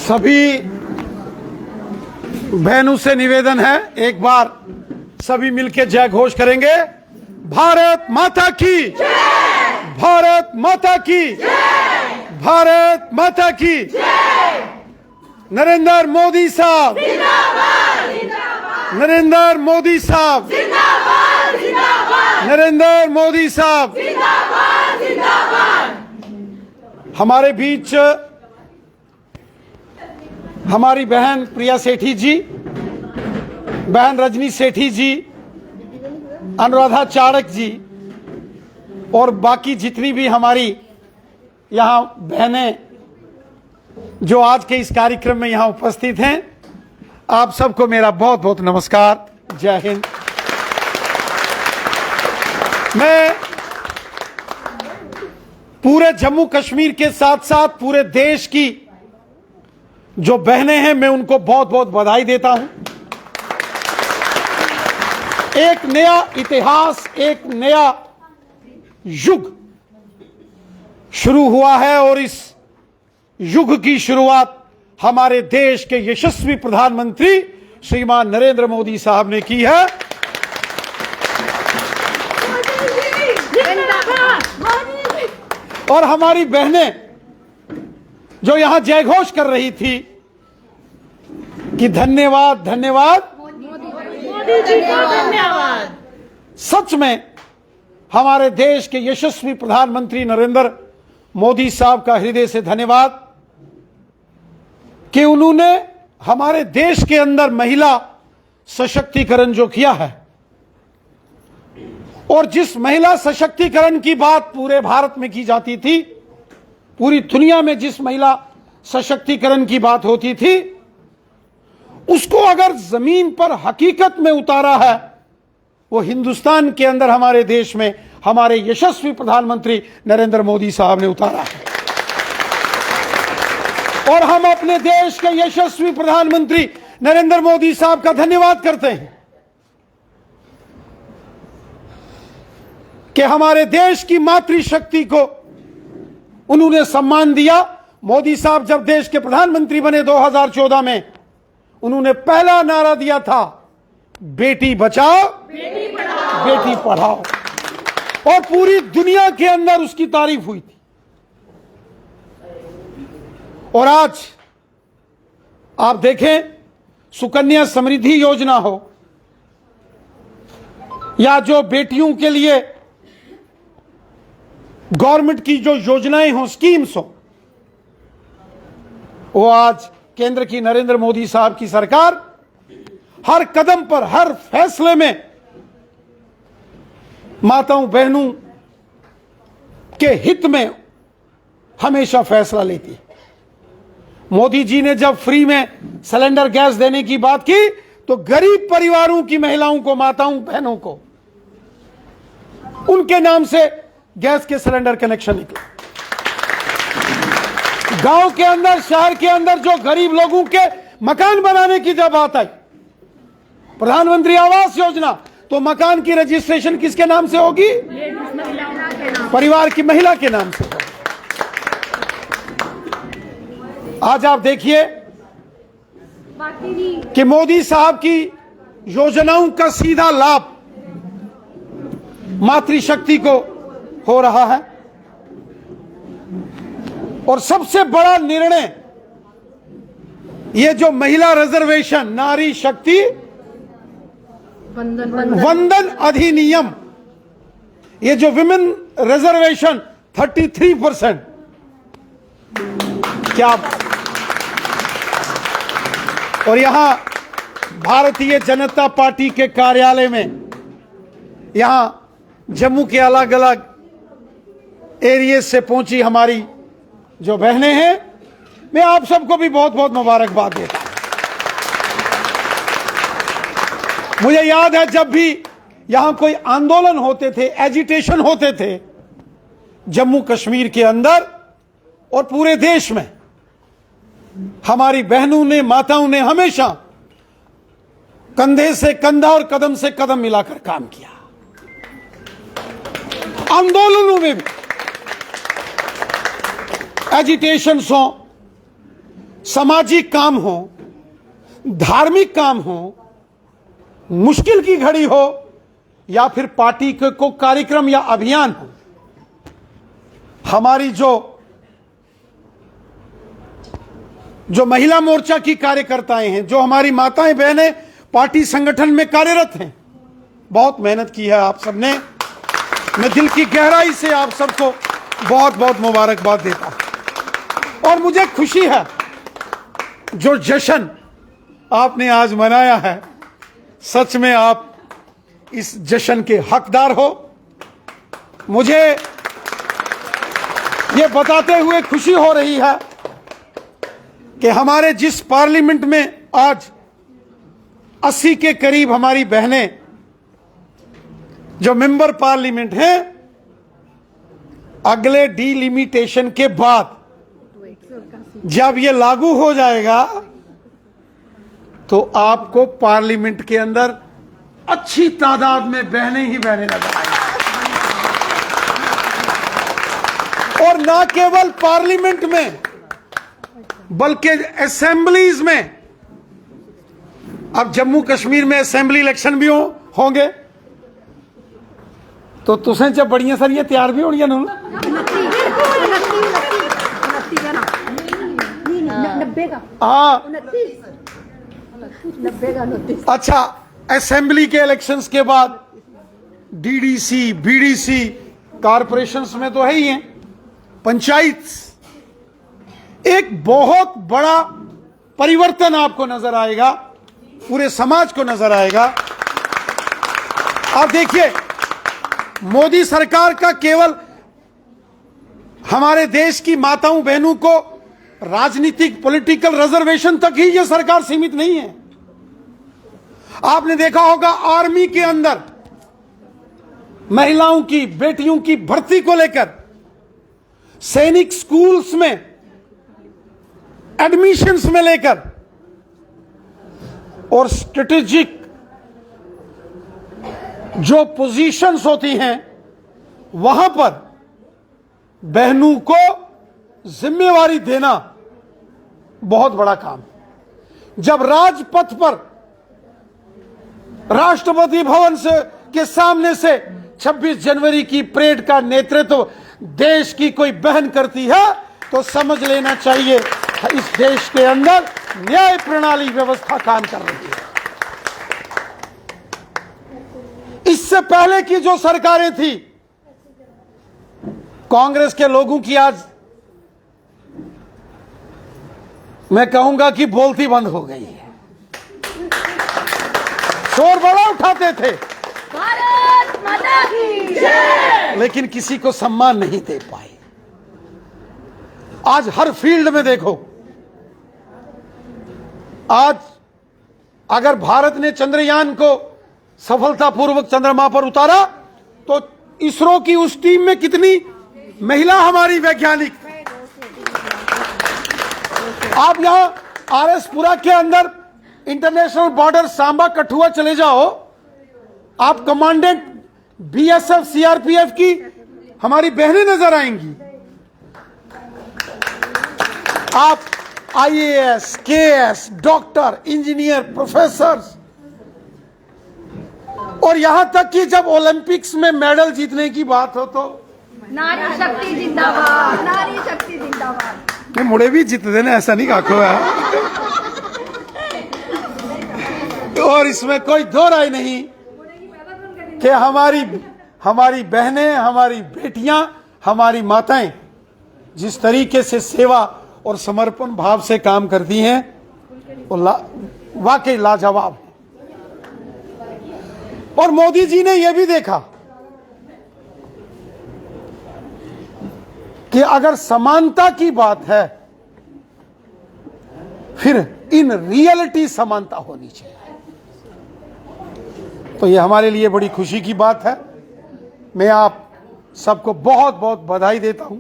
सभी बहनों से निवेदन है, एक बार सभी मिलकर जय घोष करेंगे। भारत माता की जय, भारत माता की जय, भारत माता की जय। नरेंद्र मोदी साहब जिंदाबाद, जिंदाबाद। नरेंद्र मोदी साहब जिंदाबाद, जिंदाबाद। नरेंद्र मोदी साहब जिंदाबाद, जिंदाबाद। हमारे बीच हमारी बहन प्रिया सेठी जी, बहन रजनी सेठी जी, अनुराधा चाणक जी और बाकी जितनी भी हमारी यहाँ बहनें जो आज के इस कार्यक्रम में यहाँ उपस्थित हैं, आप सबको मेरा बहुत बहुत नमस्कार। जय हिंद। मैं पूरे जम्मू कश्मीर के साथ साथ पूरे देश की जो बहनें हैं, मैं उनको बहुत बहुत बधाई देता हूं। एक नया इतिहास, एक नया युग शुरू हुआ है और इस युग की शुरुआत हमारे देश के यशस्वी प्रधानमंत्री श्रीमान नरेंद्र मोदी साहब ने की है। और हमारी बहनें जो यहां जय घोष कर रही थी कि धन्यवाद धन्यवाद मोदी जी को धन्यवाद। सच में हमारे देश के यशस्वी प्रधानमंत्री नरेंद्र मोदी साहब का हृदय से धन्यवाद कि उन्होंने हमारे देश के अंदर महिला सशक्तिकरण जो किया है, और जिस महिला सशक्तिकरण की बात पूरे भारत में की जाती थी, पूरी दुनिया में जिस महिला सशक्तिकरण की बात होती थी, उसको अगर जमीन पर हकीकत में उतारा है, वो हिंदुस्तान के अंदर हमारे देश में हमारे यशस्वी प्रधानमंत्री नरेंद्र मोदी साहब ने उतारा है। और हम अपने देश के यशस्वी प्रधानमंत्री नरेंद्र मोदी साहब का धन्यवाद करते हैं कि हमारे देश की मातृशक्ति को उन्होंने सम्मान दिया। मोदी साहब जब देश के प्रधानमंत्री बने 2014 में, उन्होंने पहला नारा दिया था, बेटी बचाओ बेटी पढ़ाओ, और पूरी दुनिया के अंदर उसकी तारीफ हुई थी। और आज आप देखें, सुकन्या समृद्धि योजना हो या जो बेटियों के लिए गवर्नमेंट की जो योजनाएं हो, स्कीम्स हो, वो आज केंद्र की नरेंद्र मोदी साहब की सरकार हर कदम पर, हर फैसले में माताओं बहनों के हित में हमेशा फैसला लेती है। मोदी जी ने जब फ्री में सिलेंडर गैस देने की बात की, तो गरीब परिवारों की महिलाओं को, माताओं बहनों को, उनके नाम से गैस के सिलेंडर कनेक्शन निकले। गांव के अंदर, शहर के अंदर जो गरीब लोगों के मकान बनाने की जब बात आई, प्रधानमंत्री आवास योजना, तो मकान की रजिस्ट्रेशन किसके नाम से होगी? परिवार की महिला के नाम से होगी। आज आप देखिए कि मोदी साहब की योजनाओं का सीधा लाभ मातृशक्ति को हो रहा है। और सबसे बड़ा निर्णय, ये जो महिला रिजर्वेशन, नारी शक्ति वंदन अधिनियम, ये जो विमेन रिजर्वेशन 33%, क्या, और यहां भारतीय जनता पार्टी के कार्यालय में, यहां जम्मू के अलग अलग एरिया से पहुंची हमारी जो बहनें हैं, मैं आप सबको भी बहुत बहुत मुबारकबाद देता हूं। मुझे याद है जब भी यहां कोई आंदोलन होते थे, एजिटेशन होते थे जम्मू कश्मीर के अंदर और पूरे देश में, हमारी बहनों ने, माताओं ने हमेशा कंधे से कंधा और कदम से कदम मिलाकर काम किया। आंदोलनों में भी, एजिटेशंस हो, सामाजिक काम हो, धार्मिक काम हो, मुश्किल की घड़ी हो, या फिर पार्टी के को कार्यक्रम या अभियान हो, हमारी जो महिला मोर्चा की कार्यकर्ताएं हैं, जो हमारी माताएं बहनें पार्टी संगठन में कार्यरत हैं, बहुत मेहनत की है आप सबने। मैं दिल की गहराई से आप सबको बहुत बहुत मुबारकबाद देता हूं। और मुझे खुशी है जो जश्न आपने आज मनाया है, सच में आप इस जश्न के हकदार हो। मुझे ये बताते हुए खुशी हो रही है कि हमारे जिस पार्लियामेंट में आज 80 के करीब हमारी बहनें जो मेंबर पार्लियामेंट हैं, अगले डिलिमिटेशन के बाद जब ये लागू हो जाएगा तो आपको पार्लियामेंट के अंदर अच्छी तादाद में बहनें ही बहनें नजर आएंगी। और ना केवल पार्लियामेंट में बल्कि असेंबलीज में। अब जम्मू कश्मीर में असेंबली इलेक्शन भी होंगे तो तुसें जब बड़ियां सारियां तैयार भी होनियां न। अच्छा, असेंबली के इलेक्शंस के बाद डीडीसी, बीडीसी, कॉरपोरेशंस में तो है ही हैं, पंचायत, एक बहुत बड़ा परिवर्तन आपको नजर आएगा, पूरे समाज को नजर आएगा। आप देखिए, मोदी सरकार का केवल हमारे देश की माताओं बहनों को राजनीतिक पॉलिटिकल रिजर्वेशन तक ही यह सरकार सीमित नहीं है। आपने देखा होगा आर्मी के अंदर महिलाओं की, बेटियों की भर्ती को लेकर सैनिक स्कूल्स में एडमिशंस में लेकर और स्ट्रेटेजिक जो पोजीशंस होती हैं वहां पर बहनों को जिम्मेवारी देना बहुत बड़ा काम है। जब राजपथ पर राष्ट्रपति भवन के सामने से 26 जनवरी की परेड का नेतृत्व देश की कोई बहन करती है तो समझ लेना चाहिए इस देश के अंदर न्याय प्रणाली व्यवस्था काम कर रही है। इससे पहले की जो सरकारें थी कांग्रेस के लोगों की, आज मैं कहूंगा कि बोलती बंद हो गई है। शोर बड़ा उठाते थे, भारत माता की जय, लेकिन किसी को सम्मान नहीं दे पाए। आज हर फील्ड में देखो, आज अगर भारत ने चंद्रयान को सफलतापूर्वक चंद्रमा पर उतारा तो इसरो की उस टीम में कितनी महिला हमारी वैज्ञानिक। आप यहां आरएसपुरा के अंदर इंटरनेशनल बॉर्डर सांबा कठुआ चले जाओ, आप कमांडेंट बीएसएफ सीआरपीएफ की हमारी बहनें नजर आएंगी। आप IAS, KS, doctor, engineer, professor, और यहां तक कि जब ओलंपिक्स में मेडल जीतने की बात हो तो नारी शक्ति जिंदाबाद, नारी शक्ति जिंदाबाद। मुड़े भी जीतते ना, ऐसा नहीं काखो है। और इसमें कोई दो राय नहीं कि हमारी बहनें, हमारी बेटियां, हमारी माताएं जिस तरीके से सेवा और समर्पण भाव से काम करती हैं वो वाकई लाजवाब है। और मोदी जी ने यह भी देखा कि अगर समानता की बात है फिर इन रियलिटी समानता होनी चाहिए। तो यह हमारे लिए बड़ी खुशी की बात है। मैं आप सबको बहुत बहुत बधाई देता हूं,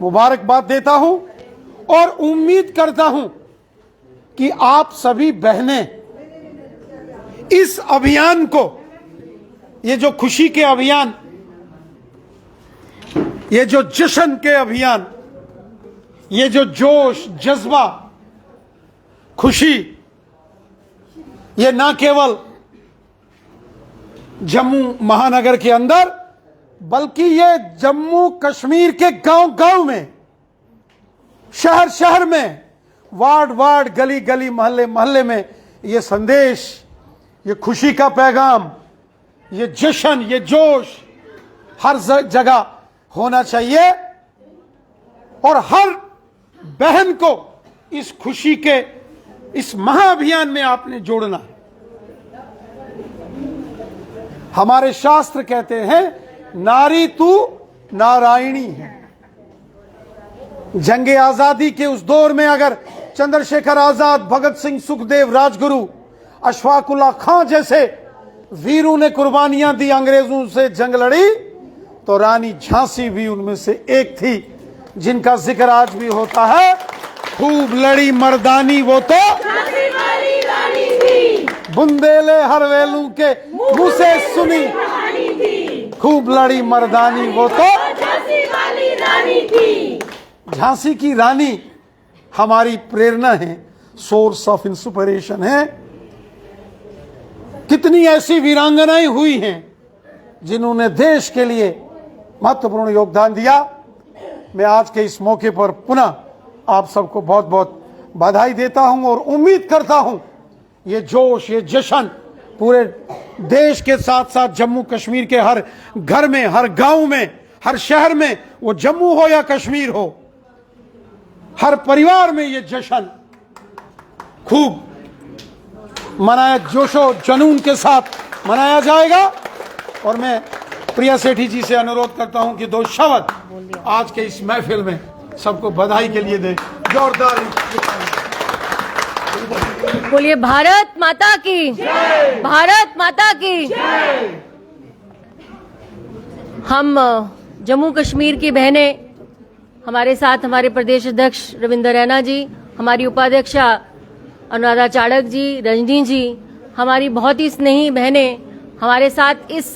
मुबारकबाद देता हूं और उम्मीद करता हूं कि आप सभी बहनें इस अभियान को, ये जो खुशी के अभियान, ये जो जश्न के अभियान, ये जो जोश जज्बा खुशी ये ना केवल जम्मू महानगर के अंदर बल्कि ये जम्मू कश्मीर के गांव-गांव में, शहर में, वार्ड गली गली मोहल्ले में ये संदेश, ये खुशी का पैगाम, ये जश्न, ये जोश हर जगह होना चाहिए और हर बहन को इस खुशी के इस महाअभियान में आपने जोड़ना है। हमारे शास्त्र कहते हैं नारी तू नारायणी है। जंगे आजादी के उस दौर में अगर चंद्रशेखर आजाद, भगत सिंह, सुखदेव, राजगुरु, अशफाकुल्लाह खां जैसे वीरों ने कुर्बानियां दी, अंग्रेजों से जंग लड़ी, तो रानी झांसी भी उनमें से एक थी, जिनका जिक्र आज भी होता है। खूब लड़ी मर्दानी वो तो झांसी वाली रानी थी, बुंदेले हर वेलू के मुंह से सुनी कहानी थी। खूब लड़ी मर्दानी वो तो झांसी वाली रानी थी। झांसी की रानी हमारी प्रेरणा है, सोर्स ऑफ इंस्पिरेशन है। कितनी ऐसी वीरांगनाएं हुई हैं जिन्होंने देश के लिए महत्वपूर्ण योगदान दिया। मैं आज के इस मौके पर पुनः आप सबको बहुत बहुत बधाई देता हूं और उम्मीद करता हूं ये जोश, ये जश्न पूरे देश के साथ साथ जम्मू कश्मीर के हर घर में, हर गांव में, हर शहर में, वो जम्मू हो या कश्मीर हो, हर परिवार में ये जश्न खूब मनाया, जोशो जुनून के साथ मनाया जाएगा। और मैं प्रिया सेठी जी से अनुरोध करता हूं कि 2 शब्द आज के इस महफिल में सबको बधाई के लिए दे। जोरदार बोलिए भारत माता की, भारत माता की। हम जम्मू कश्मीर की बहनें, हमारे साथ हमारे प्रदेश अध्यक्ष रविंद्र रैना जी, हमारी उपाध्यक्षा अनुराधा चाड़क जी, रजनी जी, हमारी बहुत ही स्नेही बहनें हमारे साथ इस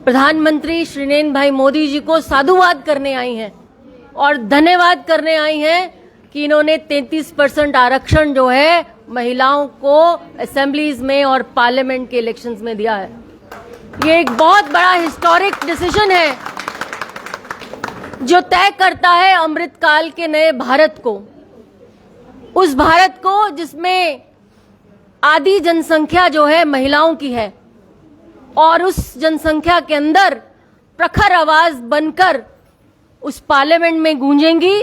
प्रधानमंत्री श्री नरेंद्र भाई मोदी जी को साधुवाद करने आई हैं और धन्यवाद करने आई हैं कि इन्होंने 33% आरक्षण जो है महिलाओं को असेंबलीज में और पार्लियामेंट के इलेक्शंस में दिया है। ये एक बहुत बड़ा हिस्टोरिक डिसीजन है जो तय करता है अमृतकाल के नए भारत को, उस भारत को जिसमें आधी जनसंख्या जो है महिलाओं की है और उस जनसंख्या के अंदर प्रखर आवाज बनकर उस पार्लियामेंट में गूंजेंगी,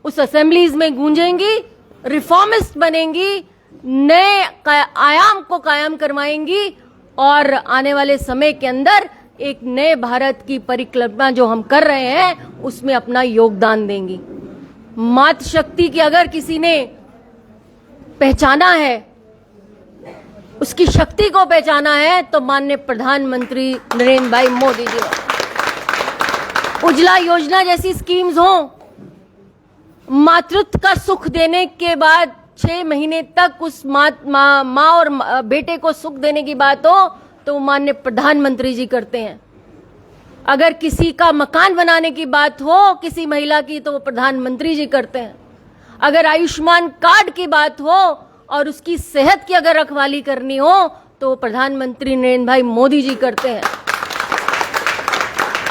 उस असेंबलीज में गूंजेंगी, रिफॉर्मिस्ट बनेंगी, नए आयाम को कायम करवाएंगी और आने वाले समय के अंदर एक नए भारत की परिकल्पना जो हम कर रहे हैं उसमें अपना योगदान देंगी। मातृशक्ति की अगर किसी ने पहचाना है, उसकी शक्ति को पहचाना है तो माननीय प्रधानमंत्री नरेंद्र भाई मोदी जी ने। उज्ज्वला योजना जैसी स्कीम्स हों, मातृत्व का सुख देने के बाद 6 महीने तक उस माँ और बेटे को सुख देने की बात हो तो माननीय प्रधानमंत्री जी करते हैं। अगर किसी का मकान बनाने की बात हो किसी महिला की तो वो प्रधानमंत्री जी करते हैं। अगर आयुष्मान कार्ड की बात हो और उसकी सेहत की अगर रखवाली करनी हो तो प्रधानमंत्री नरेंद्र भाई मोदी जी करते हैं।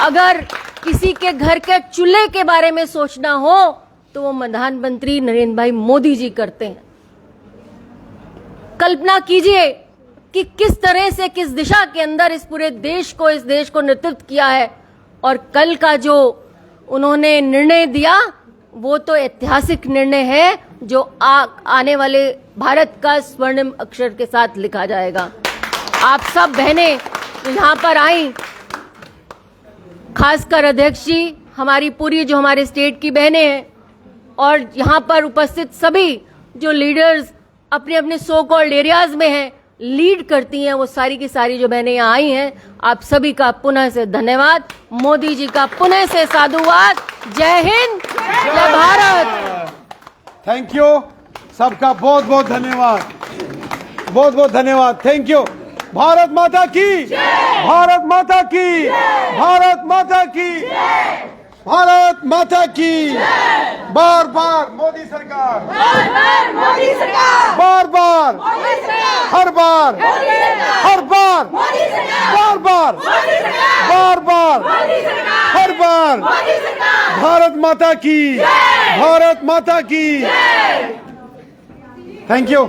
अगर किसी के घर के चूल्हे के बारे में सोचना हो तो वो प्रधानमंत्री नरेंद्र भाई मोदी जी करते हैं। कल्पना कीजिए कि किस तरह से, किस दिशा के अंदर इस पूरे देश को नेतृत्व किया है और कल का जो उन्होंने निर्णय दिया वो तो ऐतिहासिक निर्णय है जो आने वाले भारत का स्वर्णिम अक्षर के साथ लिखा जाएगा। आप सब बहनें यहाँ पर आई, खासकर अध्यक्ष जी, हमारी पूरी जो हमारे स्टेट की बहनें हैं और यहाँ पर उपस्थित सभी जो लीडर्स अपने अपने सो कॉल्ड एरियाज में हैं, लीड करती हैं, वो सारी की सारी जो बहनें यहाँ आई हैं, आप सभी का पुनः से धन्यवाद। मोदी जी का पुनः से साधुवाद। जय हिंद, जय भारत। थैंक यू, सबका बहुत बहुत धन्यवाद, बहुत बहुत धन्यवाद। Thank you. भारत माता की, भारत माता की, भारत माता की, भारत माता की। बार बार मोदी सरकार। मोदी सरकार, बार बार, मोदी सरकार, हर बार, मोदी सरकार, हर बार, मोदी सरकार, बार बार, मोदी सरकार, बार बार, मोदी सरकार, हर बार, मोदी सरकार, भारत माता की, भारत माता की। Thank you.